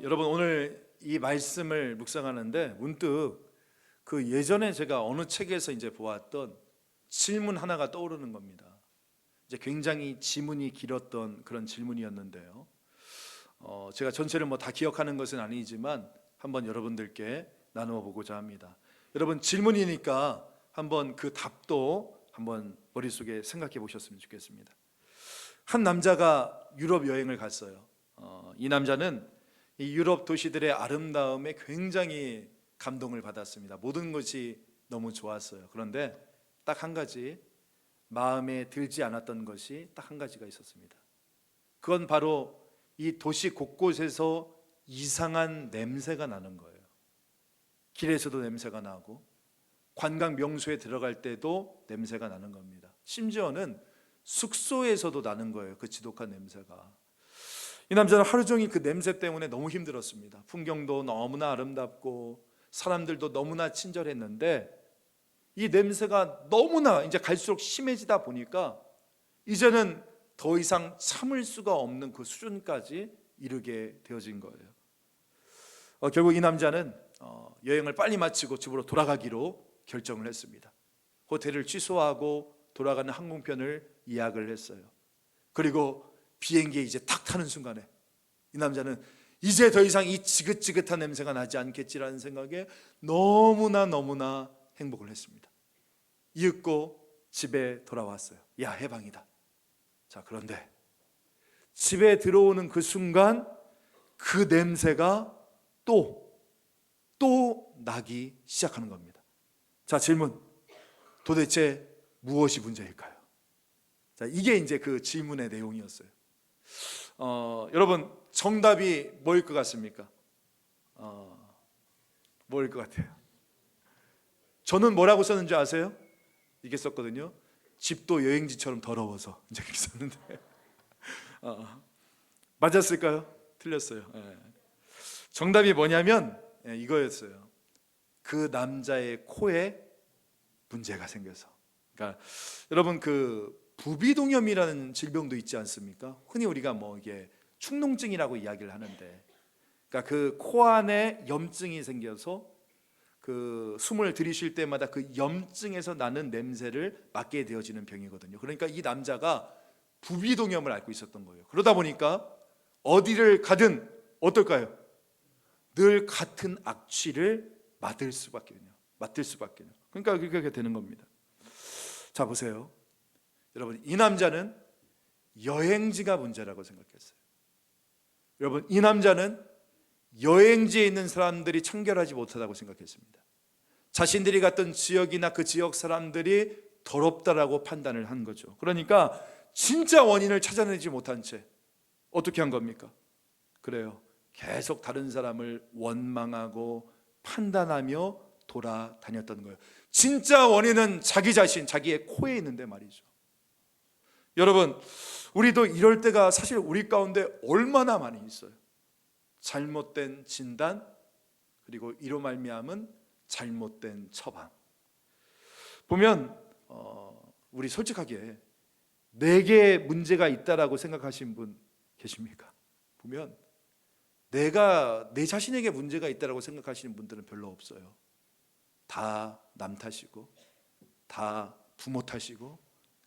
여러분 오늘 이 말씀을 묵상하는데 문득 그 예전에 제가 어느 책에서 이제 보았던 질문 하나가 떠오르는 겁니다. 이제 굉장히 지문이 길었던 그런 질문이었는데요. 제가 전체를 뭐 다 기억하는 것은 아니지만 한번 여러분들께 나누어 보고자 합니다. 여러분 질문이니까 한번 그 답도 한번 머릿속에 생각해 보셨으면 좋겠습니다. 한 남자가 유럽 여행을 갔어요. 이 남자는 이 유럽 도시들의 아름다움에 굉장히 감동을 받았습니다. 모든 것이 너무 좋았어요. 그런데 딱 한 가지 마음에 들지 않았던 것이 딱 한 가지가 있었습니다. 그건 바로 이 도시 곳곳에서 이상한 냄새가 나는 거예요. 길에서도 냄새가 나고 관광 명소에 들어갈 때도 냄새가 나는 겁니다. 심지어는 숙소에서도 나는 거예요. 그 지독한 냄새가. 이 남자는 하루 종일 그 냄새 때문에 너무 힘들었습니다. 풍경도 너무나 아름답고 사람들도 너무나 친절했는데 이 냄새가 너무나 이제 갈수록 심해지다 보니까 이제는 더 이상 참을 수가 없는 그 수준까지 이르게 되어진 거예요. 결국 이 남자는 여행을 빨리 마치고 집으로 돌아가기로 결정을 했습니다. 호텔을 취소하고 돌아가는 항공편을 예약을 했어요. 그리고 비행기에 이제 탁 타는 순간에 이 남자는 이제 더 이상 이 지긋지긋한 냄새가 나지 않겠지라는 생각에 너무나 행복을 했습니다. 이윽고 집에 돌아왔어요. 야, 해방이다. 자, 그런데 집에 들어오는 그 순간 그 냄새가 또 나기 시작하는 겁니다. 자, 질문. 도대체 무엇이 문제일까요? 자, 이게 이제 그 질문의 내용이었어요. 여러분 정답이 뭐일 것 같습니까? 뭐일 것 같아요? 저는 뭐라고 썼는지 아세요? 이게 썼거든요. 집도 여행지처럼 더러워서 이제 그렇게 썼는데 맞았을까요? 틀렸어요. 정답이 뭐냐면 이거였어요. 그 남자의 코에 문제가 생겨서. 그러니까 여러분 그 부비동염이라는 질병도 있지 않습니까? 흔히 우리가 뭐 이게 축농증이라고 이야기를 하는데, 그러니까 그 코 안에 염증이 생겨서 그 숨을 들이쉴 때마다 그 염증에서 나는 냄새를 맡게 되어지는 병이거든요. 그러니까 이 남자가 부비동염을 앓고 있었던 거예요. 그러다 보니까 어디를 가든 어떨까요? 늘 같은 악취를 맡을 수밖에요. 그러니까 그렇게 되는 겁니다. 자, 보세요. 여러분 이 남자는 여행지가 문제라고 생각했어요. 여러분 이 남자는 여행지에 있는 사람들이 청결하지 못하다고 생각했습니다. 자신들이 갔던 지역이나 그 지역 사람들이 더럽다라고 판단을 한 거죠. 그러니까 진짜 원인을 찾아내지 못한 채 어떻게 한 겁니까? 그래요. 계속 다른 사람을 원망하고 판단하며 돌아다녔던 거예요. 진짜 원인은 자기 자신, 자기의 코에 있는데 말이죠. 여러분 우리도 이럴 때가 사실 우리 가운데 얼마나 많이 있어요. 잘못된 진단, 그리고 이로 말미암은 잘못된 처방. 보면 우리 솔직하게 내게 문제가 있다라고 생각하신 분 계십니까? 보면 내가 내 자신에게 문제가 있다라고 생각하시는 분들은 별로 없어요. 다 남 탓이고, 다 부모 탓이고,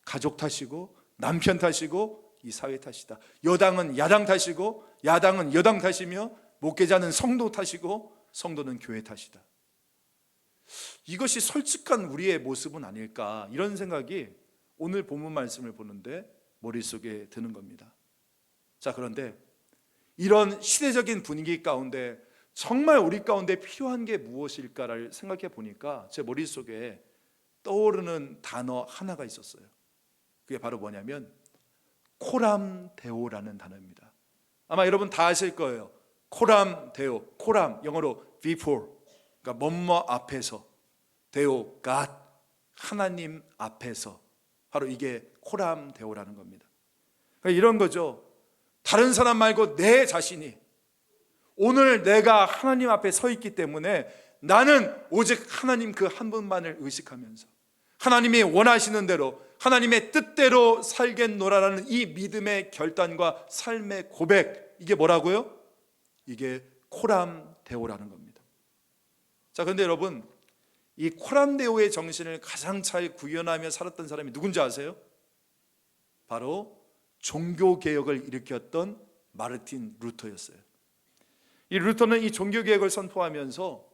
가족 탓이고, 남편 탓이고, 이 사회 탓이다. 여당은 야당 탓이고, 야당은 여당 탓이며, 목회자는 성도 탓이고, 성도는 교회 탓이다. 이것이 솔직한 우리의 모습은 아닐까, 이런 생각이 오늘 본문 말씀을 보는데 머릿속에 드는 겁니다. 자, 그런데 이런 시대적인 분위기 가운데 정말 우리 가운데 필요한 게 무엇일까를 생각해 보니까 제 머릿속에 떠오르는 단어 하나가 있었어요. 그게 바로 뭐냐면 코람데오라는 단어입니다. 아마 여러분 다 아실 거예요. 코람데오, 코람 영어로 before, 그러니까 뭐뭐 앞에서, 데오, God, 하나님 앞에서, 바로 이게 코람데오라는 겁니다. 그러니까 이런 거죠. 다른 사람 말고 내 자신이 오늘 내가 하나님 앞에 서 있기 때문에 나는 오직 하나님 그 한 분만을 의식하면서 하나님이 원하시는 대로 하나님의 뜻대로 살겠노라라는 이 믿음의 결단과 삶의 고백, 이게 뭐라고요? 이게 코람데오라는 겁니다. 자, 그런데 여러분, 이 코람데오의 정신을 가장 잘 구현하며 살았던 사람이 누군지 아세요? 바로 종교개혁을 일으켰던 마르틴 루터였어요. 이 루터는 이 종교개혁을 선포하면서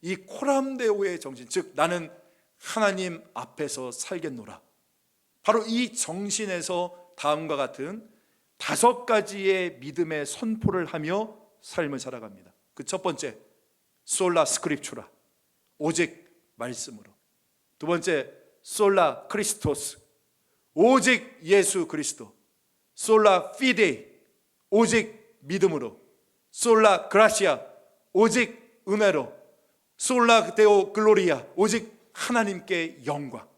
이 코람데오의 정신, 즉 나는 하나님 앞에서 살겠노라, 바로 이 정신에서 다음과 같은 5가지의 믿음의 선포를 하며 삶을 살아갑니다. 그 첫 번째, 솔라 스크립추라, 오직 말씀으로. 두 번째, 솔라 크리스토스, 오직 예수 그리스도. 솔라 피데이, 오직 믿음으로. 솔라 그라시아, 오직 은혜로. 솔라 데오 글로리아, 오직 하나님께 영광.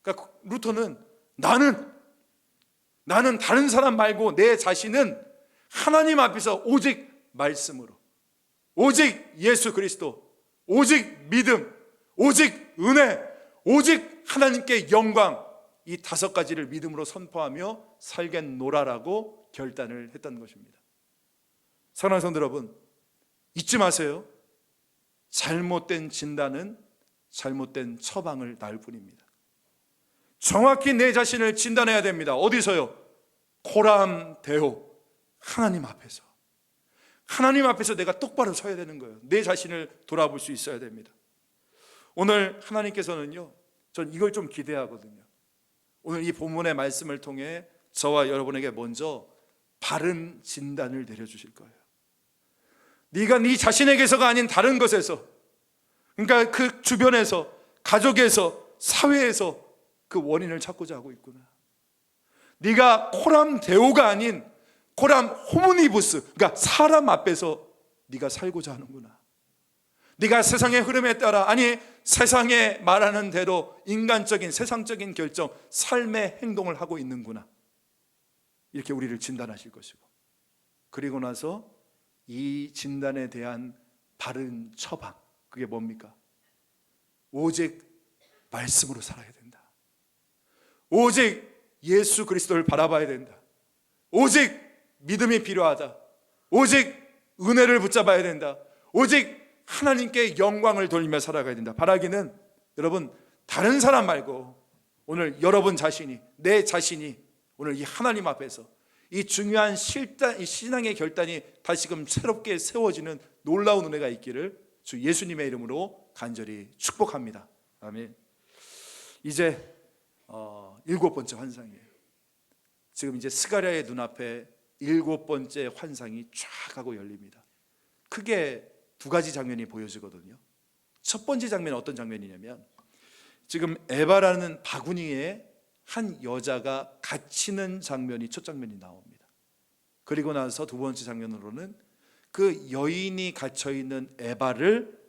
그러니까 루터는 나는 다른 사람 말고 내 자신은 하나님 앞에서 오직 말씀으로, 오직 예수 그리스도, 오직 믿음, 오직 은혜, 오직 하나님께 영광, 이 5가지를 믿음으로 선포하며 살겠노라라고 결단을 했다는 것입니다. 사랑하는 성도 여러분, 잊지 마세요. 잘못된 진단은 잘못된 처방을 낳을 뿐입니다. 정확히 내 자신을 진단해야 됩니다. 어디서요? 코람데오, 하나님 앞에서. 하나님 앞에서 내가 똑바로 서야 되는 거예요. 내 자신을 돌아볼 수 있어야 됩니다. 오늘 하나님께서는요, 전 이걸 좀 기대하거든요. 오늘 이 본문의 말씀을 통해 저와 여러분에게 먼저 바른 진단을 내려주실 거예요. 네가 네 자신에게서가 아닌 다른 것에서, 그러니까 그 주변에서, 가족에서, 사회에서 그 원인을 찾고자 하고 있구나. 네가 코람데오가 아닌 코람 호모니부스, 그러니까 사람 앞에서 네가 살고자 하는구나. 네가 세상의 흐름에 따라, 아니 세상에 말하는 대로 인간적인 세상적인 결정, 삶의 행동을 하고 있는구나. 이렇게 우리를 진단하실 것이고, 그리고 나서 이 진단에 대한 바른 처방, 그게 뭡니까? 오직 말씀으로 살아야 된다. 오직 예수 그리스도를 바라봐야 된다. 오직 믿음이 필요하다. 오직 은혜를 붙잡아야 된다. 오직 하나님께 영광을 돌리며 살아가야 된다. 바라기는 여러분, 다른 사람 말고 오늘 여러분 자신이, 내 자신이 오늘 이 하나님 앞에서 이 중요한 이 신앙의 결단이 다시금 새롭게 세워지는 놀라운 은혜가 있기를 주 예수님의 이름으로 간절히 축복합니다. 아멘. 이제 7번째 환상이에요. 지금 이제 스가랴의 눈앞에 7번째 환상이 쫙 하고 열립니다. 크게 2가지 장면이 보여지거든요. 첫 번째 장면은 어떤 장면이냐면, 지금 에바라는 바구니에 한 여자가 갇히는 장면이 첫 장면이 나옵니다. 그리고 나서 2번째 장면으로는 그 여인이 갇혀있는 에바를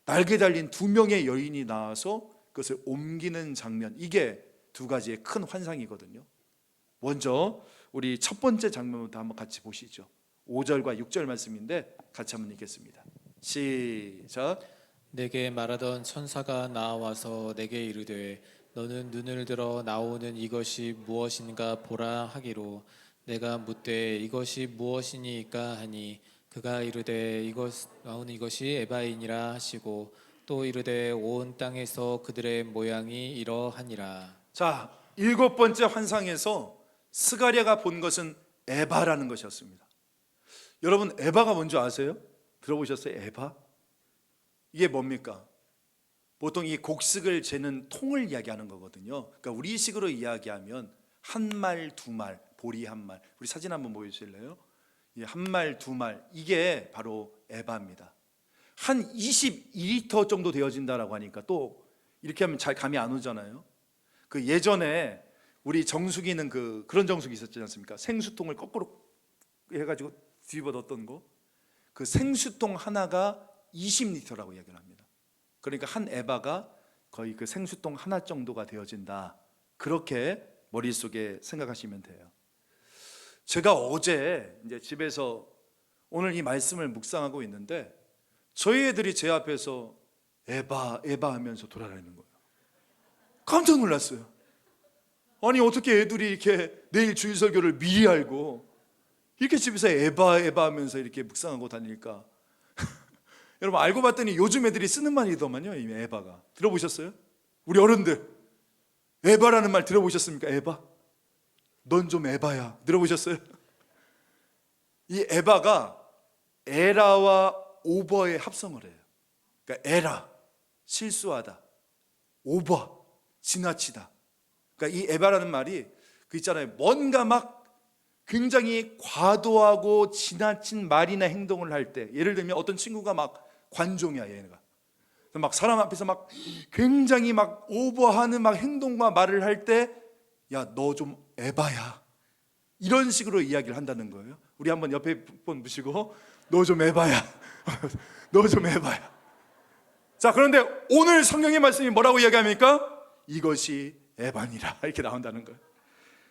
날개 달린 2명의 여인이 나와서 그것을 옮기는 장면, 이게 2가지의 큰 환상이거든요. 먼저 우리 첫 번째 장면부터 한번 같이 보시죠. 5절과 6절 말씀인데 같이 한번 읽겠습니다. 시작. 내게 말하던 천사가 나와서 내게 이르되 너는 눈을 들어 나오는 이것이 무엇인가 보라 하기로, 내가 묻되 이것이 무엇이니까 하니 그가 이르되 나오는 이것이 에바이니라 하시고, 또 이르되 온 땅에서 그들의 모양이 이러하니라. 자, 7번째 환상에서 스가랴가 본 것은 에바라는 것이었습니다. 여러분, 에바가 뭔지 아세요? 들어보셨어요? 에바? 이게 뭡니까? 보통 이 곡식을 재는 통을 이야기하는 거거든요. 그러니까 우리식으로 이야기하면 한 말, 2말, 보리 한 말. 우리 사진 한번 보여주실래요? 한 말, 2말, 이게 바로 에바입니다. 한 22리터 정도 되어진다라고 하니까 또 이렇게 하면 잘 감이 안 오잖아요. 그 예전에 우리 정수기는 그런 정수기 있었지 않습니까? 생수통을 거꾸로 해가지고 뒤집어 넣었던 거. 그 생수통 하나가 20리터라고 이야기를 합니다. 그러니까 한 에바가 거의 그 생수통 하나 정도가 되어진다. 그렇게 머릿속에 생각하시면 돼요. 제가 어제 이제 집에서 오늘 이 말씀을 묵상하고 있는데 저희 애들이 제 앞에서 에바 하면서 돌아다니는 거예요. 깜짝 놀랐어요. 아니 어떻게 애들이 이렇게 내일 주일 설교를 미리 알고 이렇게 집에서 에바 에바 하면서 이렇게 묵상하고 다니니까 여러분 알고 봤더니 요즘 애들이 쓰는 말이더만요. 이 에바가. 들어보셨어요? 우리 어른들 에바라는 말 들어보셨습니까? 에바? 넌 좀 에바야. 들어보셨어요? 이 에바가 에라와 오버의 합성을 해요. 그러니까 에라, 실수하다. 오버, 지나치다. 그러니까 이 에바라는 말이 그 있잖아요. 뭔가 막 굉장히 과도하고 지나친 말이나 행동을 할 때, 예를 들면 어떤 친구가 막 관종이야, 얘네가. 막 사람 앞에서 막 굉장히 막 오버하는 막 행동과 말을 할 때, 야, 너 좀 에바야. 이런 식으로 이야기를 한다는 거예요. 우리 한번 옆에 분 보시고, 너 좀 에바야. 너 좀 에바야. 자, 그런데 오늘 성경의 말씀이 뭐라고 이야기합니까? 이것이 에바니라. 이렇게 나온다는 거예요.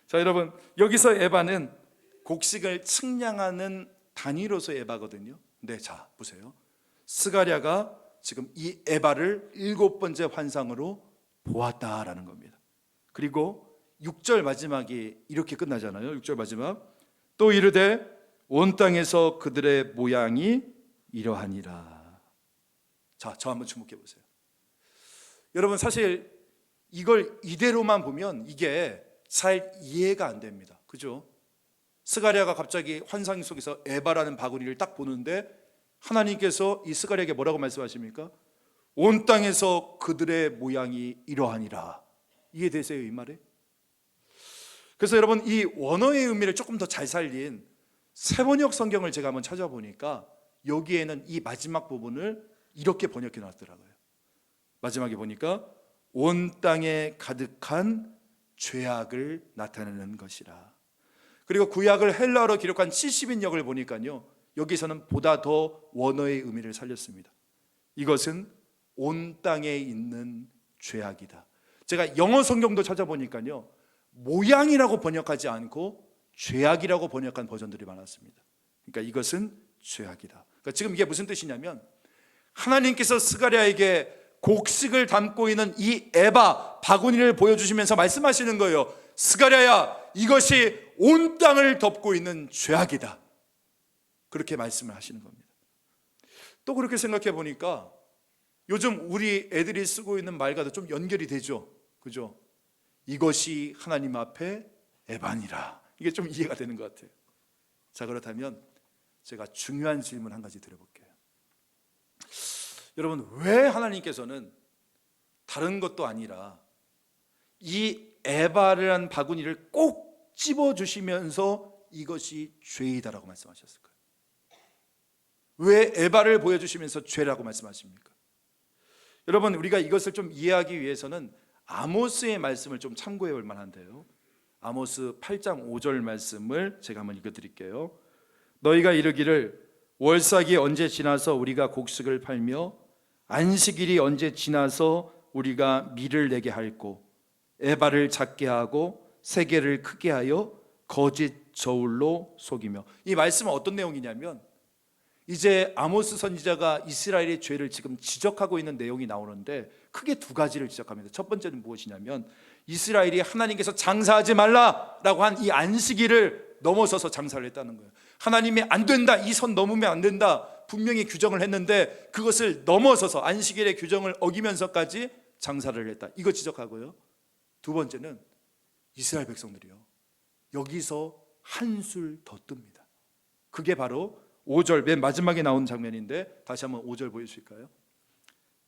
자, 여러분, 여기서 에바는 곡식을 측량하는 단위로서 에바거든요. 네, 자, 보세요. 스가랴가 지금 이 에바를 7번째 환상으로 보았다라는 겁니다. 그리고 6절 마지막이 이렇게 끝나잖아요. 6절 마지막. 또 이르되 온 땅에서 그들의 모양이 이러하니라. 자, 저 한번 주목해 보세요. 여러분, 사실 이걸 이대로만 보면 이게 잘 이해가 안 됩니다. 그죠? 스가랴가 갑자기 환상 속에서 에바라는 바구니를 딱 보는데 하나님께서 이 스가랴에게 뭐라고 말씀하십니까? 온 땅에서 그들의 모양이 이러하니라. 이해되세요, 이 말에? 그래서 여러분, 이 원어의 의미를 조금 더 잘 살린 세번역 성경을 제가 한번 찾아보니까 여기에는 이 마지막 부분을 이렇게 번역해 놨더라고요. 마지막에 보니까 온 땅에 가득한 죄악을 나타내는 것이라. 그리고 구약을 헬라어로 기록한 70인역을 보니까요, 여기서는 보다 더 원어의 의미를 살렸습니다. 이것은 온 땅에 있는 죄악이다. 제가 영어 성경도 찾아보니까요, 모양이라고 번역하지 않고 죄악이라고 번역한 버전들이 많았습니다. 그러니까 이것은 죄악이다. 그러니까 지금 이게 무슨 뜻이냐면 하나님께서 스가랴에게 곡식을 담고 있는 이 에바 바구니를 보여주시면서 말씀하시는 거예요. 스가랴야, 이것이 온 땅을 덮고 있는 죄악이다. 그렇게 말씀을 하시는 겁니다. 또 그렇게 생각해 보니까 요즘 우리 애들이 쓰고 있는 말과도 좀 연결이 되죠. 그죠? 이것이 하나님 앞에 에반이라. 이게 좀 이해가 되는 것 같아요. 자, 그렇다면 제가 중요한 질문 한 가지 드려볼게요. 여러분, 왜 하나님께서는 다른 것도 아니라 이 에바라는 바구니를 꼭 집어주시면서 이것이 죄이다라고 말씀하셨을까요? 왜 에바를 보여주시면서 죄라고 말씀하십니까? 여러분, 우리가 이것을 좀 이해하기 위해서는 아모스의 말씀을 좀 참고해 볼 만한데요. 아모스 8장 5절 말씀을 제가 한번 읽어드릴게요. 너희가 이르기를 월삭이 언제 지나서 우리가 곡식을 팔며 안식일이 언제 지나서 우리가 밀을 내게 할꼬, 에바를 작게 하고 세계를 크게 하여 거짓 저울로 속이며. 이 말씀은 어떤 내용이냐면 이제 아모스 선지자가 이스라엘의 죄를 지금 지적하고 있는 내용이 나오는데 크게 두 가지를 지적합니다. 첫 번째는 무엇이냐면 이스라엘이 하나님께서 장사하지 말라라고 한 이 안식일을 넘어서서 장사를 했다는 거예요. 하나님이 안 된다, 이 선 넘으면 안 된다 분명히 규정을 했는데 그것을 넘어서서 안식일의 규정을 어기면서까지 장사를 했다. 이거 지적하고요. 두 번째는 이스라엘 백성들이요, 여기서 한술 더 뜹니다. 그게 바로 5절 맨 마지막에 나온 장면인데 다시 한번 5절 보여주실까요?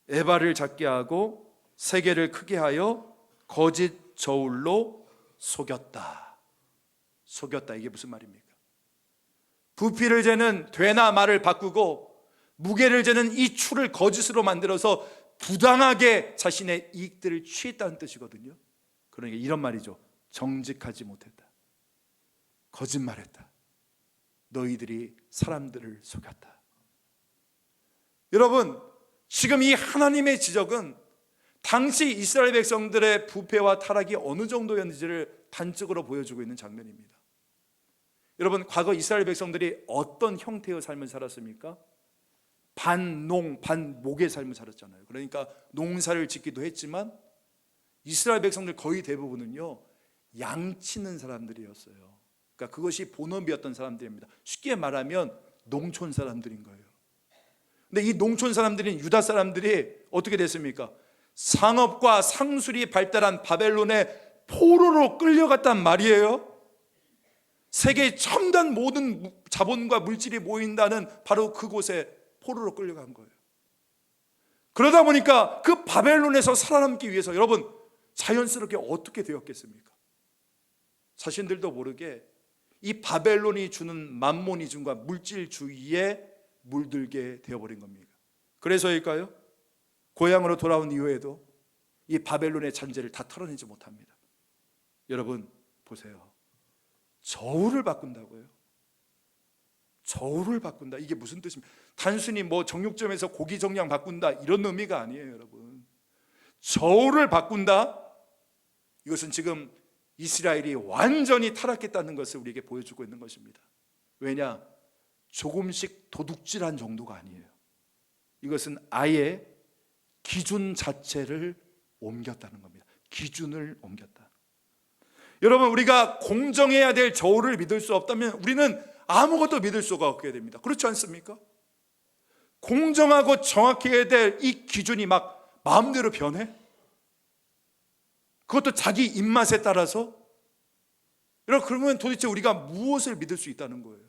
에바를 작게 하고 세계를 크게 하여 거짓 저울로 속였다. 속였다, 이게 무슨 말입니까? 부피를 재는 되나 말을 바꾸고 무게를 재는 이 추를 거짓으로 만들어서 부당하게 자신의 이익들을 취했다는 뜻이거든요. 그러니까 이런 말이죠. 정직하지 못했다, 거짓말했다, 너희들이 사람들을 속였다. 여러분, 지금 이 하나님의 지적은 당시 이스라엘 백성들의 부패와 타락이 어느 정도였는지를 단적으로 보여주고 있는 장면입니다. 여러분, 과거 이스라엘 백성들이 어떤 형태의 삶을 살았습니까? 반농 반목의 삶을 살았잖아요. 그러니까 농사를 짓기도 했지만 이스라엘 백성들 거의 대부분은요, 양 치는 사람들이었어요. 그러니까 그것이 본업이었던 사람들입니다. 쉽게 말하면 농촌 사람들인 거예요. 근데 이 농촌 사람들인 유다 사람들이 어떻게 됐습니까? 상업과 상술이 발달한 바벨론의 포로로 끌려갔단 말이에요. 세계의 첨단 모든 자본과 물질이 모인다는 바로 그곳에 포로로 끌려간 거예요. 그러다 보니까 그 바벨론에서 살아남기 위해서 여러분 자연스럽게 어떻게 되었겠습니까? 자신들도 모르게 이 바벨론이 주는 만모니즘과 물질주의에 물들게 되어버린 겁니다. 그래서일까요? 고향으로 돌아온 이후에도 이 바벨론의 잔재를 다 털어내지 못합니다. 여러분 보세요. 저울을 바꾼다고요? 저울을 바꾼다. 이게 무슨 뜻입니까? 단순히 뭐 정육점에서 고기 정량 바꾼다 이런 의미가 아니에요, 여러분. 저울을 바꾼다. 이것은 지금 이스라엘이 완전히 타락했다는 것을 우리에게 보여주고 있는 것입니다. 왜냐? 조금씩 도둑질한 정도가 아니에요. 이것은 아예 기준 자체를 옮겼다는 겁니다. 기준을 옮겼다. 여러분, 우리가 공정해야 될 저울을 믿을 수 없다면 우리는 아무것도 믿을 수가 없게 됩니다. 그렇지 않습니까? 공정하고 정확해야 될 이 기준이 막 마음대로 변해? 그것도 자기 입맛에 따라서? 여러분, 그러면 도대체 우리가 무엇을 믿을 수 있다는 거예요?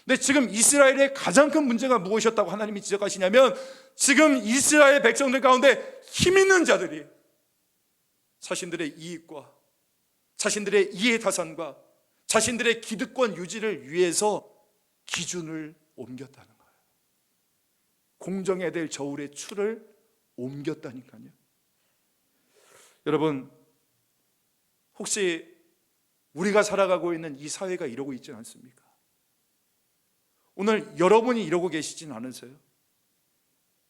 근데 지금 이스라엘의 가장 큰 문제가 무엇이었다고 하나님이 지적하시냐면, 지금 이스라엘 백성들 가운데 힘 있는 자들이 자신들의 이익과 자신들의 이해타산과 자신들의 기득권 유지를 위해서 기준을 옮겼다는 거예요. 공정해야 될 저울의 추를 옮겼다니까요. 여러분, 혹시 우리가 살아가고 있는 이 사회가 이러고 있지 않습니까? 오늘 여러분이 이러고 계시진 않으세요?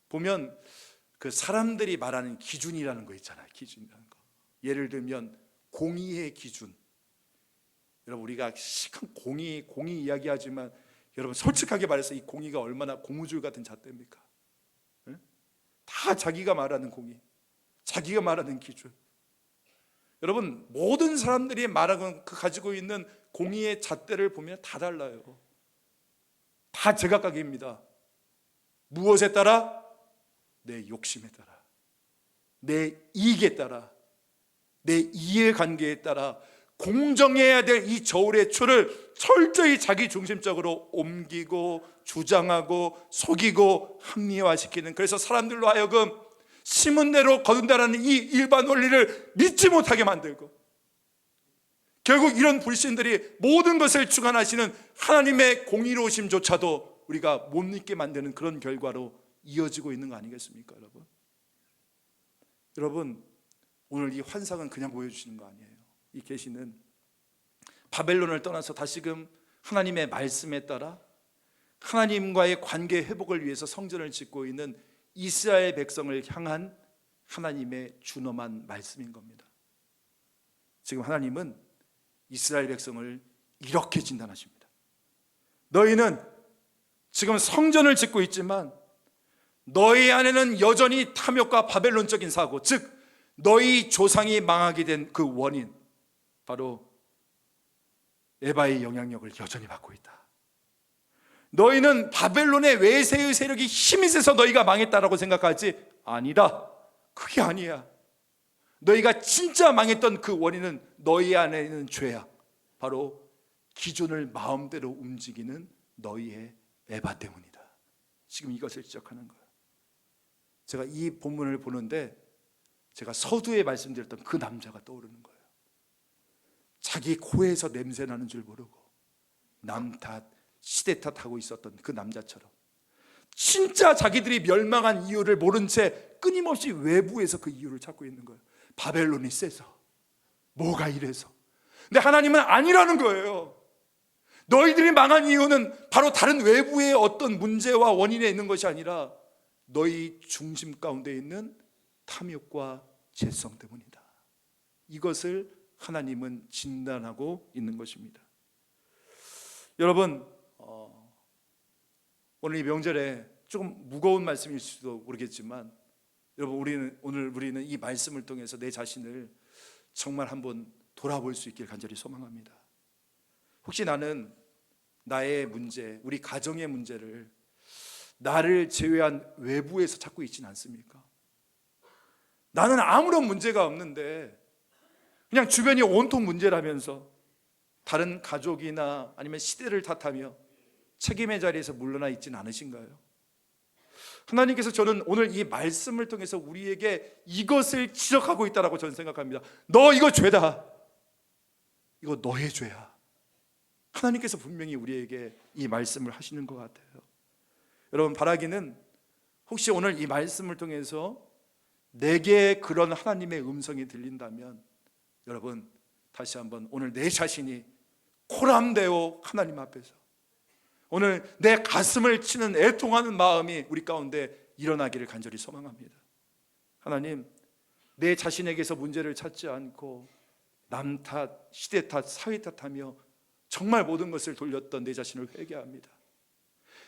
보면 그 사람들이 말하는 기준이라는 거 있잖아요. 기준이라는 거. 예를 들면 공의의 기준. 여러분, 우리가 시큰 공의 이야기하지만 여러분 솔직하게 말해서 이 공의가 얼마나 고무줄 같은 잣대입니까? 네? 다 자기가 말하는 공의, 자기가 말하는 기준. 여러분, 모든 사람들이 말하고 가지고 있는 공의의 잣대를 보면 다 달라요. 다 제각각입니다. 무엇에 따라? 내 욕심에 따라, 내 이익에 따라, 내 이해관계에 따라 공정해야 될 이 저울의 추를 철저히 자기 중심적으로 옮기고 주장하고 속이고 합리화시키는, 그래서 사람들로 하여금 심은 대로 거둔다라는 이 일반 원리를 믿지 못하게 만들고, 결국 이런 불신들이 모든 것을 주관하시는 하나님의 공의로우심조차도 우리가 못 믿게 만드는 그런 결과로 이어지고 있는 거 아니겠습니까, 여러분? 여러분, 오늘 이 환상은 그냥 보여주시는 거 아니에요. 이 계시는 바벨론을 떠나서 다시금 하나님의 말씀에 따라 하나님과의 관계 회복을 위해서 성전을 짓고 있는 이스라엘 백성을 향한 하나님의 준엄한 말씀인 겁니다. 지금 하나님은 이스라엘 백성을 이렇게 진단하십니다. 너희는 지금 성전을 짓고 있지만 너희 안에는 여전히 탐욕과 바벨론적인 사고, 즉 너희 조상이 망하게 된 그 원인, 바로 에바의 영향력을 여전히 받고 있다. 너희는 바벨론의 외세의 세력이 힘이 세서 너희가 망했다라고 생각하지 아니라, 그게 아니야. 너희가 진짜 망했던 그 원인은 너희 안에 있는 죄야. 바로 기준을 마음대로 움직이는 너희의 에바 때문이다. 지금 이것을 지적하는 거예요. 제가 이 본문을 보는데 제가 서두에 말씀드렸던 그 남자가 떠오르는 거예요. 자기 코에서 냄새 나는 줄 모르고 남 탓, 시대 탓하고 있었던 그 남자처럼 진짜 자기들이 멸망한 이유를 모른 채 끊임없이 외부에서 그 이유를 찾고 있는 거예요. 바벨론이 세서, 뭐가 이래서. 근데 하나님은 아니라는 거예요. 너희들이 망한 이유는 바로 다른 외부의 어떤 문제와 원인에 있는 것이 아니라 너희 중심 가운데 있는 탐욕과 죄성 때문이다. 이것을 하나님은 진단하고 있는 것입니다. 여러분, 오늘 이 명절에 조금 무거운 말씀일 수도 모르겠지만, 여러분, 우리는 이 말씀을 통해서 내 자신을 정말 한번 돌아볼 수 있길 간절히 소망합니다. 혹시 나는 나의 문제, 우리 가정의 문제를 나를 제외한 외부에서 찾고 있지는 않습니까? 나는 아무런 문제가 없는데 그냥 주변이 온통 문제라면서 다른 가족이나 아니면 시대를 탓하며 책임의 자리에서 물러나 있지는 않으신가요? 하나님께서 저는 오늘 이 말씀을 통해서 우리에게 이것을 지적하고 있다고 저는 생각합니다. 너 이거 죄다. 이거 너의 죄야. 하나님께서 분명히 우리에게 이 말씀을 하시는 것 같아요. 여러분, 바라기는 혹시 오늘 이 말씀을 통해서 내게 그런 하나님의 음성이 들린다면 여러분, 다시 한번 오늘 내 자신이 코람되어 하나님 앞에서 오늘 내 가슴을 치는 애통하는 마음이 우리 가운데 일어나기를 간절히 소망합니다. 하나님, 내 자신에게서 문제를 찾지 않고 남 탓, 시대 탓, 사회 탓하며 정말 모든 것을 돌렸던 내 자신을 회개합니다.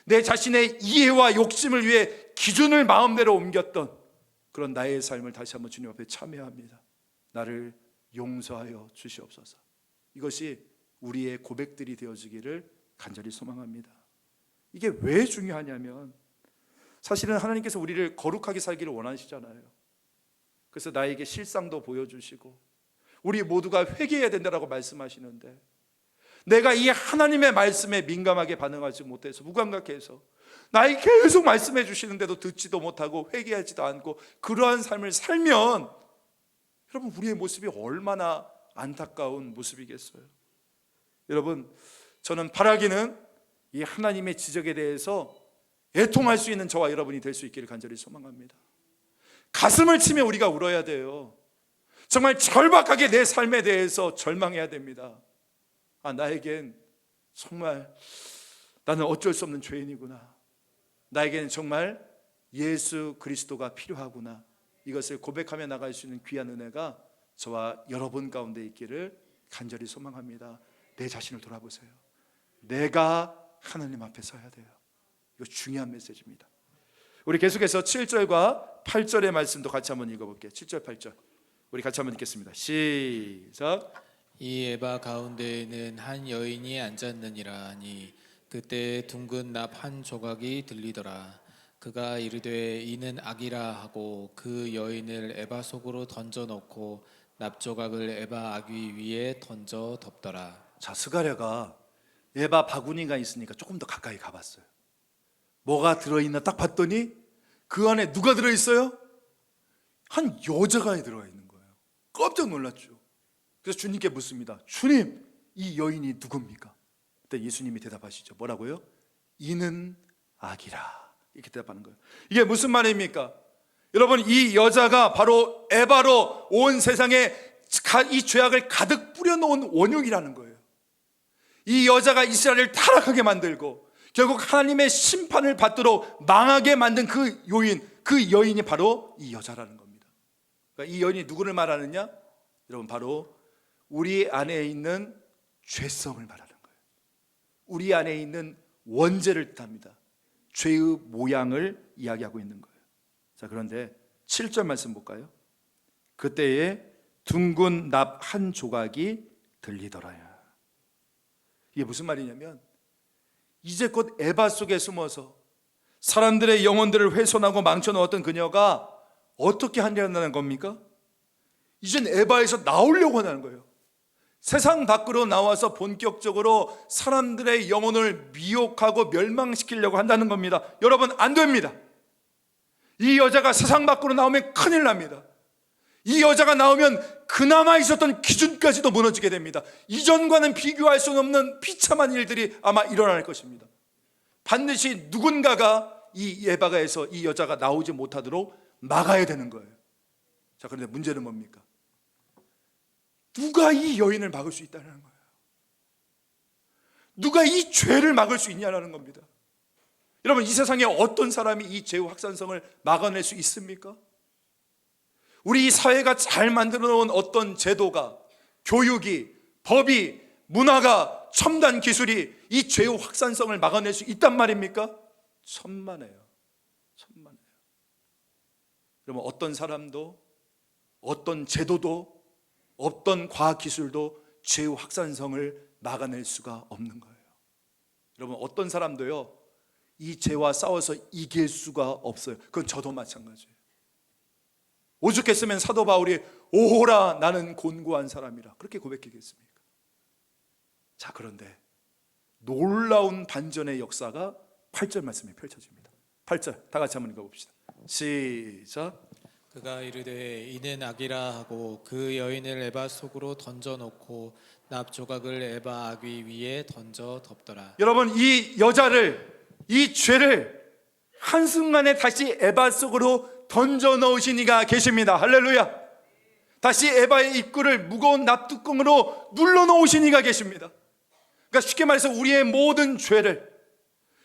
내 자신의 이해와 욕심을 위해 기준을 마음대로 옮겼던 그런 나의 삶을 다시 한번 주님 앞에 참회합니다. 나를 용서하여 주시옵소서. 이것이 우리의 고백들이 되어지기를 간절히 소망합니다. 이게 왜 중요하냐면 사실은 하나님께서 우리를 거룩하게 살기를 원하시잖아요. 그래서 나에게 실상도 보여주시고 우리 모두가 회개해야 된다고 말씀하시는데 내가 이 하나님의 말씀에 민감하게 반응하지 못해서 무감각해서 나에게 계속 말씀해 주시는데도 듣지도 못하고 회개하지도 않고 그러한 삶을 살면 여러분, 우리의 모습이 얼마나 안타까운 모습이겠어요. 여러분, 저는 바라기는 이 하나님의 지적에 대해서 애통할 수 있는 저와 여러분이 될 수 있기를 간절히 소망합니다. 가슴을 치며 우리가 울어야 돼요. 정말 절박하게 내 삶에 대해서 절망해야 됩니다. 나에겐 정말 나는 어쩔 수 없는 죄인이구나. 나에게는 정말 예수 그리스도가 필요하구나. 이것을 고백하며 나갈 수 있는 귀한 은혜가 저와 여러분 가운데 있기를 간절히 소망합니다. 내 자신을 돌아보세요. 내가 하나님 앞에 서야 돼요. 이거 중요한 메시지입니다. 우리 계속해서 7절과 8절의 말씀도 같이 한번 읽어볼게요. 7절 8절 우리 같이 한번 읽겠습니다. 시작. 이 에바 가운데에는 한 여인이 앉았느니라 하니 그때 둥근 납 한 조각이 들리더라. 그가 이르되 이는 악이라 하고 그 여인을 에바 속으로 던져 놓고 납 조각을 에바 아귀 위에 던져 덮더라. 자, 스가랴가 에바 바구니가 있으니까 조금 더 가까이 가봤어요. 뭐가 들어있나 딱 봤더니 그 안에 누가 들어있어요? 한 여자가 들어가 있는 거예요. 깜짝 놀랐죠. 그래서 주님께 묻습니다. 주님, 이 여인이 누굽니까? 그때 예수님이 대답하시죠. 뭐라고요? 이는 악이라. 이렇게 대답하는 거예요. 이게 무슨 말입니까? 여러분, 이 여자가 바로 에바로 온 세상에 이 죄악을 가득 뿌려놓은 원흉이라는 거예요. 이 여자가 이스라엘을 타락하게 만들고 결국 하나님의 심판을 받도록 망하게 만든 그 요인, 그 여인이 바로 이 여자라는 겁니다. 그러니까 이 여인이 누구를 말하느냐? 여러분, 바로 우리 안에 있는 죄성을 말하는 거예요. 우리 안에 있는 원죄를 뜻합니다. 죄의 모양을 이야기하고 있는 거예요. 자, 그런데 7절 말씀 볼까요? 그때에 둥근 납 한 조각이 들리더라야. 이게 무슨 말이냐면 이제껏 에바 속에 숨어서 사람들의 영혼들을 훼손하고 망쳐놓았던 그녀가 어떻게 하냐는 겁니까? 이젠 에바에서 나오려고 하는 거예요. 세상 밖으로 나와서 본격적으로 사람들의 영혼을 미혹하고 멸망시키려고 한다는 겁니다. 여러분, 안 됩니다. 이 여자가 세상 밖으로 나오면 큰일 납니다. 이 여자가 나오면 그나마 있었던 기준까지도 무너지게 됩니다. 이전과는 비교할 수 없는 비참한 일들이 아마 일어날 것입니다. 반드시 누군가가 이 에바가에서 이 여자가 나오지 못하도록 막아야 되는 거예요. 자, 그런데 문제는 뭡니까? 누가 이 여인을 막을 수 있다는 거예요. 누가 이 죄를 막을 수 있냐는 겁니다. 여러분, 이 세상에 어떤 사람이 이 죄의 확산성을 막아낼 수 있습니까? 우리 사회가 잘 만들어 놓은 어떤 제도가, 교육이, 법이, 문화가, 첨단 기술이 이 죄의 확산성을 막아낼 수 있단 말입니까? 천만에요. 천만에요. 여러분, 어떤 사람도, 어떤 제도도, 어떤 과학기술도 죄의 확산성을 막아낼 수가 없는 거예요. 여러분, 어떤 사람도요 이 죄와 싸워서 이길 수가 없어요. 그건 저도 마찬가지예요. 오죽했으면 사도 바울이 오호라 나는 곤고한 사람이라 그렇게 고백했겠습니까? 자, 그런데 놀라운 반전의 역사가 8절 말씀에 펼쳐집니다. 8절 다 같이 한번 읽어봅시다. 시작. 그가 이르되 이는 악이라 하고 그 여인을 에바 속으로 던져놓고 납조각을 에바 아귀 위에 던져 덮더라. 여러분, 이 여자를, 이 죄를 한순간에 다시 에바 속으로 던져 넣으신 이가 계십니다. 할렐루야. 다시 에바의 입구를 무거운 납뚜껑으로 눌러 놓으신 이가 계십니다. 그러니까 쉽게 말해서 우리의 모든 죄를,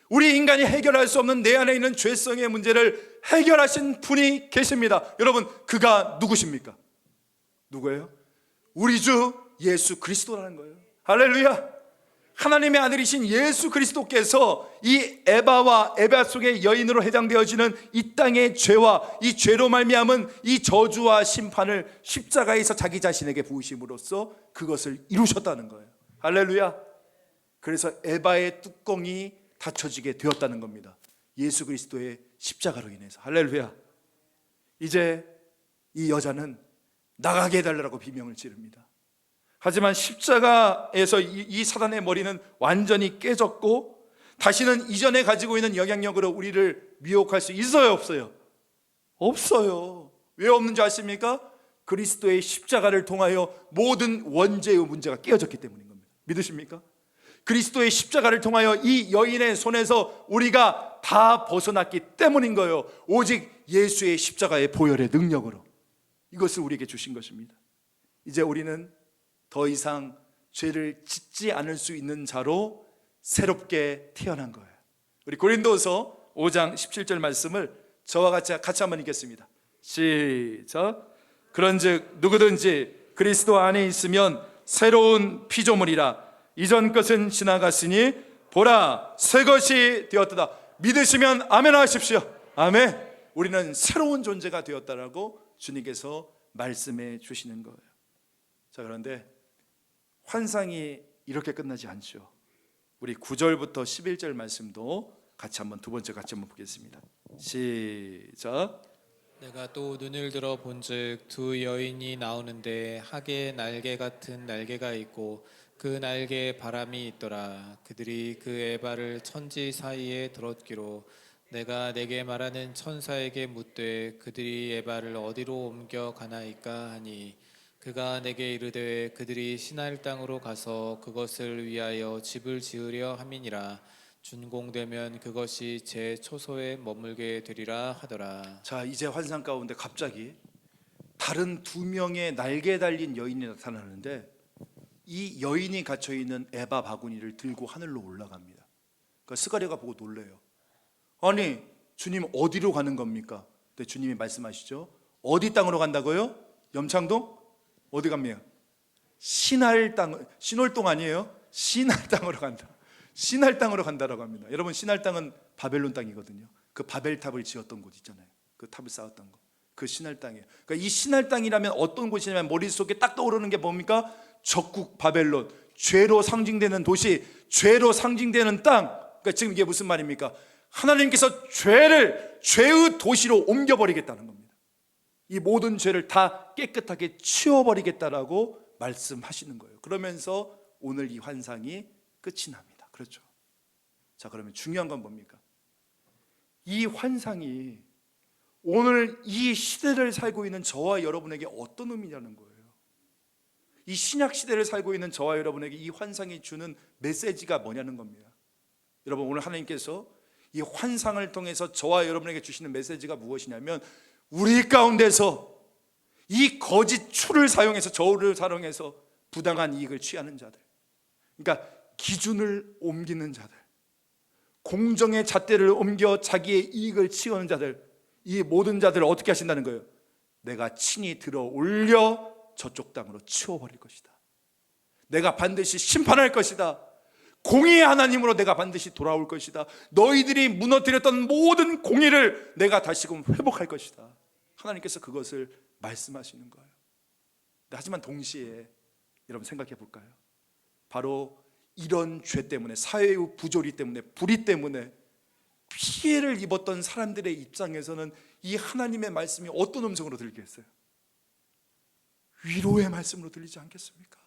우리 인간이 해결할 수 없는 내 안에 있는 죄성의 문제를 해결하신 분이 계십니다. 여러분, 그가 누구십니까? 누구예요? 우리 주 예수 그리스도라는 거예요. 할렐루야. 하나님의 아들이신 예수 그리스도께서 이 에바와 에바 속의 여인으로 해당되어지는 이 땅의 죄와 이 죄로 말미암은 이 저주와 심판을 십자가에서 자기 자신에게 부으심으로써 그것을 이루셨다는 거예요. 할렐루야. 그래서 에바의 뚜껑이 닫혀지게 되었다는 겁니다. 예수 그리스도의 십자가로 인해서. 할렐루야. 이제 이 여자는 나가게 해달라고 비명을 지릅니다. 하지만 십자가에서 이 사단의 머리는 완전히 깨졌고 다시는 이전에 가지고 있는 영향력으로 우리를 미혹할 수 있어요, 없어요? 없어요. 왜 없는지 아십니까? 그리스도의 십자가를 통하여 모든 원죄의 문제가 깨어졌기 때문인 겁니다. 믿으십니까? 그리스도의 십자가를 통하여 이 여인의 손에서 우리가 다 벗어났기 때문인 거예요. 오직 예수의 십자가의 보혈의 능력으로 이것을 우리에게 주신 것입니다. 이제 우리는 더 이상 죄를 짓지 않을 수 있는 자로 새롭게 태어난 거예요. 우리 고린도서 5장 17절 말씀을 저와 같이 한번 읽겠습니다. 시작. 그런즉 누구든지 그리스도 안에 있으면 새로운 피조물이라 이전 것은 지나갔으니 보라 새 것이 되었다. 믿으시면 아멘 하십시오. 아멘. 우리는 새로운 존재가 되었다라고 주님께서 말씀해 주시는 거예요. 자, 그런데 환상이 이렇게 끝나지 않죠. 우리 9절부터 11절 말씀도 같이 한번 두 번째 같이 한번 보겠습니다. 시작. 내가 또 눈을 들어 본즉 두 여인이 나오는데 하계 날개 같은 날개가 있고 그 날개에 바람이 있더라. 그들이 그 에바를 천지 사이에 들었기로 내가 내게 말하는 천사에게 묻되 그들이 에바를 어디로 옮겨 가나이까 하니 그가 내게 이르되 그들이 시날 땅으로 가서 그것을 위하여 집을 지으려 함이니라. 준공되면 그것이 제 초소에 머물게 되리라 하더라. 자, 이제 환상 가운데 갑자기 다른 두 명의 날개 달린 여인이 나타나는데 이 여인이 갇혀있는 에바 바구니를 들고 하늘로 올라갑니다. 그러니까 스가랴가 보고 놀래요. 아니, 주님 어디로 가는 겁니까? 근데 주님이 말씀하시죠. 어디 땅으로 간다고요? 염창동? 어디 갑니까? 신할 땅, 신월동 아니에요? 신할 땅으로 간다. 신할 땅으로 간다라고 합니다. 여러분, 신할 땅은 바벨론 땅이거든요. 그 바벨탑을 지었던 곳 있잖아요. 그 탑을 쌓았던 거. 그 신할 땅이에요. 그러니까 이 신할 땅이라면 어떤 곳이냐면 머릿속에 딱 떠오르는 게 뭡니까? 적국 바벨론, 죄로 상징되는 도시, 죄로 상징되는 땅. 그러니까 지금 이게 무슨 말입니까? 하나님께서 죄를 죄의 도시로 옮겨버리겠다는 겁니다. 이 모든 죄를 다 깨끗하게 치워버리겠다라고 말씀하시는 거예요. 그러면서 오늘 이 환상이 끝이 납니다. 그렇죠? 자, 그러면 중요한 건 뭡니까? 이 환상이 오늘 이 시대를 살고 있는 저와 여러분에게 어떤 의미냐는 거예요. 이 신약 시대를 살고 있는 저와 여러분에게 이 환상이 주는 메시지가 뭐냐는 겁니다. 여러분, 오늘 하나님께서 이 환상을 통해서 저와 여러분에게 주시는 메시지가 무엇이냐면 우리 가운데서 이 거짓 추를 사용해서 저울을 사용해서 부당한 이익을 취하는 자들, 그러니까 기준을 옮기는 자들, 공정의 잣대를 옮겨 자기의 이익을 취하는 자들, 이 모든 자들을 어떻게 하신다는 거예요? 내가 친히 들어 올려 저쪽 땅으로 치워버릴 것이다. 내가 반드시 심판할 것이다. 공의의 하나님으로 내가 반드시 돌아올 것이다. 너희들이 무너뜨렸던 모든 공의를 내가 다시금 회복할 것이다. 하나님께서 그것을 말씀하시는 거예요. 하지만 동시에 여러분 생각해 볼까요? 바로 이런 죄 때문에, 사회의 부조리 때문에, 불의 때문에 피해를 입었던 사람들의 입장에서는 이 하나님의 말씀이 어떤 음성으로 들리겠어요? 위로의 말씀으로 들리지 않겠습니까?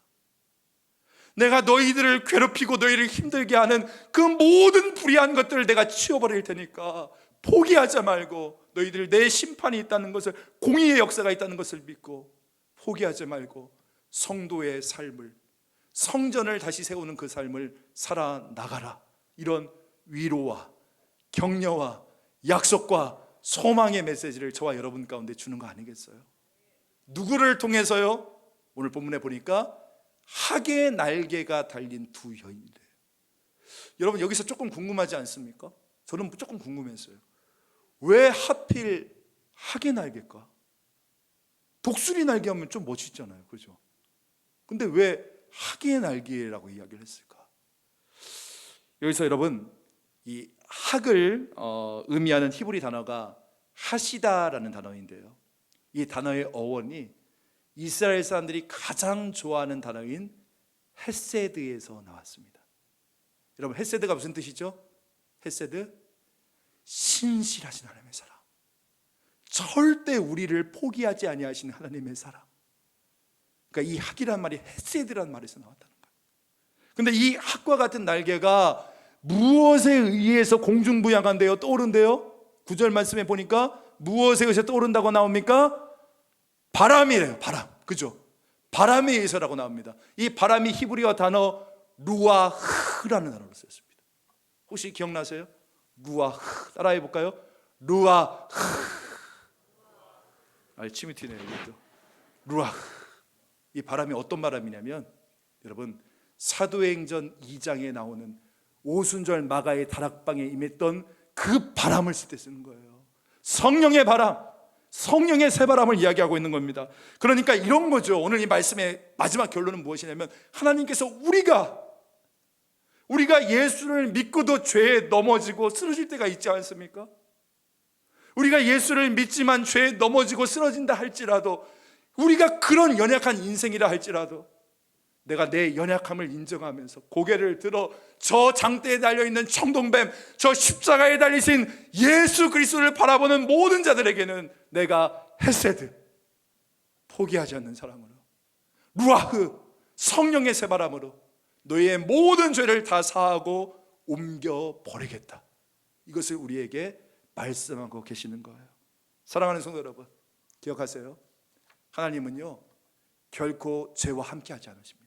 내가 너희들을 괴롭히고 너희를 힘들게 하는 그 모든 불의한 것들을 내가 치워버릴 테니까 포기하지 말고, 너희들 내 심판이 있다는 것을, 공의의 역사가 있다는 것을 믿고 포기하지 말고 성도의 삶을, 성전을 다시 세우는 그 삶을 살아나가라. 이런 위로와 격려와 약속과 소망의 메시지를 저와 여러분 가운데 주는 거 아니겠어요? 누구를 통해서요? 오늘 본문에 보니까 학의 날개가 달린 두 여인이래요. 여러분, 여기서 조금 궁금하지 않습니까? 저는 조금 궁금했어요. 왜 하필 학의 날개일까? 독수리 날개 하면 좀 멋있잖아요, 그죠? 근데 왜 학의 날개라고 이야기를 했을까? 여기서 여러분, 이 학을 의미하는 히브리 단어가 하시다라는 단어인데요, 이 단어의 어원이 이스라엘 사람들이 가장 좋아하는 단어인 헤세드에서 나왔습니다. 여러분, 헤세드가 무슨 뜻이죠? 헤세드, 신실하신 하나님의 사랑, 절대 우리를 포기하지 아니하시는 하나님의 사랑. 그러니까 이 학이란 말이 헤세드라는 말에서 나왔다는 거예요. 근데 이 학과 같은 날개가 무엇에 의해서 공중부양한대요? 떠오른대요? 9절 말씀에 보니까 무엇에 의해서 떠오른다고 나옵니까? 바람이래요. 바람, 그죠? 바람에 의해서라고 나옵니다. 이 바람이 히브리어 단어 루아흐라는 단어로 쓰였습니다. 혹시 기억나세요? 루아흐, 따라해 볼까요? 루아흐. 침이 튀네요. 루아흐. 이 바람이 어떤 바람이냐면, 여러분, 사도행전 2장에 나오는 오순절 마가의 다락방에 임했던 그 바람을 쓸 때 쓰는 거예요. 성령의 바람, 성령의 새바람을 이야기하고 있는 겁니다. 그러니까 이런 거죠. 오늘 이 말씀의 마지막 결론은 무엇이냐면, 하나님께서 우리가 예수를 믿고도 죄에 넘어지고 쓰러질 때가 있지 않습니까? 우리가 예수를 믿지만 죄에 넘어지고 쓰러진다 할지라도, 우리가 그런 연약한 인생이라 할지라도, 내가 내 연약함을 인정하면서 고개를 들어 저 장대에 달려있는 청동뱀, 저 십자가에 달리신 예수 그리스도를 바라보는 모든 자들에게는 내가 헤세드, 포기하지 않는 사랑으로, 루아흐, 성령의 새바람으로 너희의 모든 죄를 다 사하고 옮겨버리겠다. 이것을 우리에게 말씀하고 계시는 거예요. 사랑하는 성도 여러분, 기억하세요. 하나님은요, 결코 죄와 함께하지 않으십니다.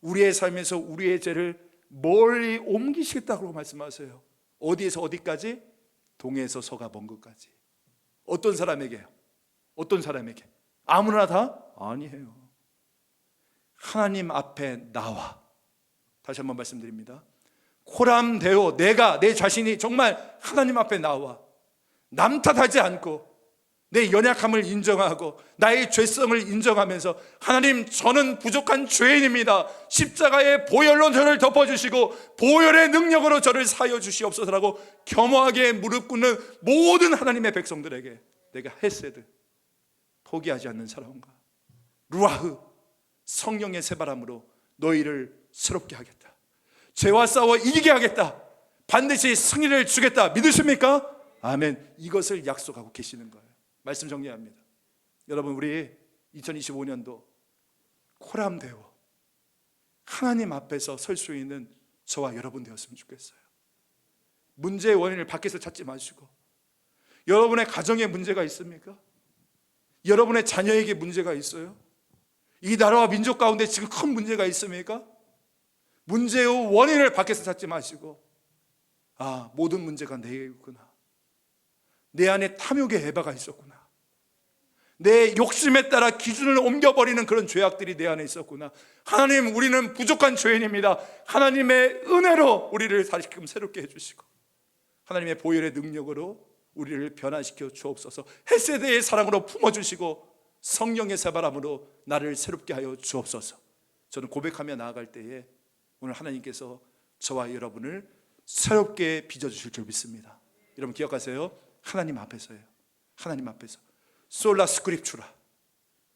우리의 삶에서 우리의 죄를 멀리 옮기시겠다고 말씀하세요. 어디에서 어디까지? 동에서 서가 먼 곳까지. 어떤 사람에게요? 어떤 사람에게? 아무나 다? 아니에요. 하나님 앞에 나와, 다시 한번 말씀드립니다. 코람데오, 내가, 내 자신이 정말 하나님 앞에 나와 남 탓하지 않고 내 연약함을 인정하고 나의 죄성을 인정하면서, 하나님, 저는 부족한 죄인입니다. 십자가의 보혈로 저를 덮어주시고 보혈의 능력으로 저를 사여 주시옵소서라고 겸허하게 무릎 꿇는 모든 하나님의 백성들에게 내가 헤세드, 포기하지 않는 사랑과 루아흐, 성령의 새바람으로 너희를 새롭게 하겠다. 죄와 싸워 이기게 하겠다. 반드시 승리를 주겠다. 믿으십니까? 아멘. 이것을 약속하고 계시는 거예요. 말씀 정리합니다. 여러분, 우리 2025년도 코람되어 하나님 앞에서 설 수 있는 저와 여러분 되었으면 좋겠어요. 문제의 원인을 밖에서 찾지 마시고, 여러분의 가정에 문제가 있습니까? 여러분의 자녀에게 문제가 있어요? 이 나라와 민족 가운데 지금 큰 문제가 있습니까? 문제의 원인을 밖에서 찾지 마시고, 모든 문제가 내게 있구나. 내 안에 탐욕의 에바가 있었구나. 내 욕심에 따라 기준을 옮겨버리는 그런 죄악들이 내 안에 있었구나. 하나님, 우리는 부족한 죄인입니다. 하나님의 은혜로 우리를 다시금 새롭게 해주시고, 하나님의 보혈의 능력으로 우리를 변화시켜 주옵소서. 헤세드의 사랑으로 품어주시고 성령의 새바람으로 나를 새롭게 하여 주옵소서. 저는 고백하며 나아갈 때에 오늘 하나님께서 저와 여러분을 새롭게 빚어주실 줄 믿습니다. 여러분 기억하세요. 하나님 앞에서예요. 하나님 앞에서 솔라 스크립추라,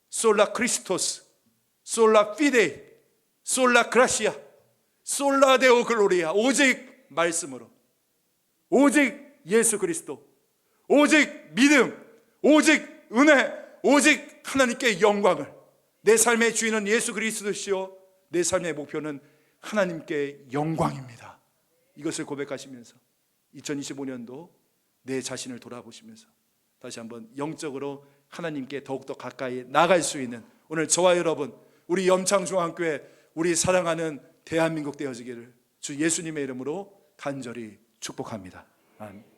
솔라 크리스토스, 솔라 피데이, 솔라 그라시아. 솔라데오 글로리아. 오직 말씀으로, 오직 예수 그리스도, 오직 믿음, 오직 은혜, 오직 하나님께 영광을. 내 삶의 주인은 예수 그리스도시요 내 삶의 목표는 하나님께 영광입니다. 이것을 고백하시면서 2025년도 내 자신을 돌아보시면서 다시 한번 영적으로 하나님께 더욱더 가까이 나갈 수 있는 오늘 저와 여러분, 우리 염창중앙교회, 우리 사랑하는 대한민국 되어지기를 주 예수님의 이름으로 간절히 축복합니다. 아멘.